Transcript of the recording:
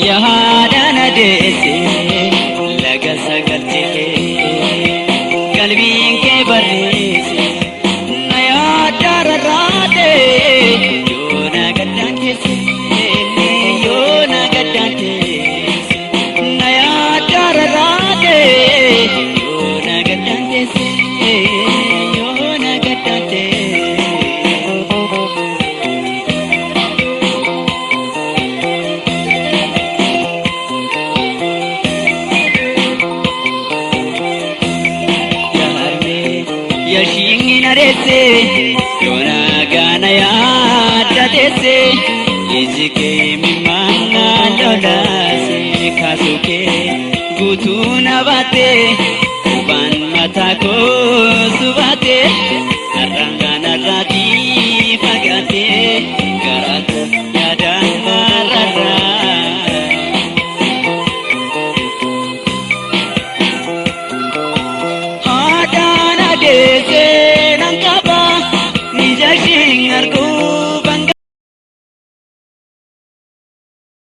yaadana deesse laga sagalte qalbiin kee barreesse na yaada rarraate yoona gaddaan teesse yoona gaddaan teesse na yaada rarraate yoona gaddaan teesse yoona gaddaan teesse. Yashingi narese yona gana ya dadese izike mimanga dolase kasuke gutuna bate kuban matako subate arangana rati pagate garata yada marara Dese nangkaba ni jasing arku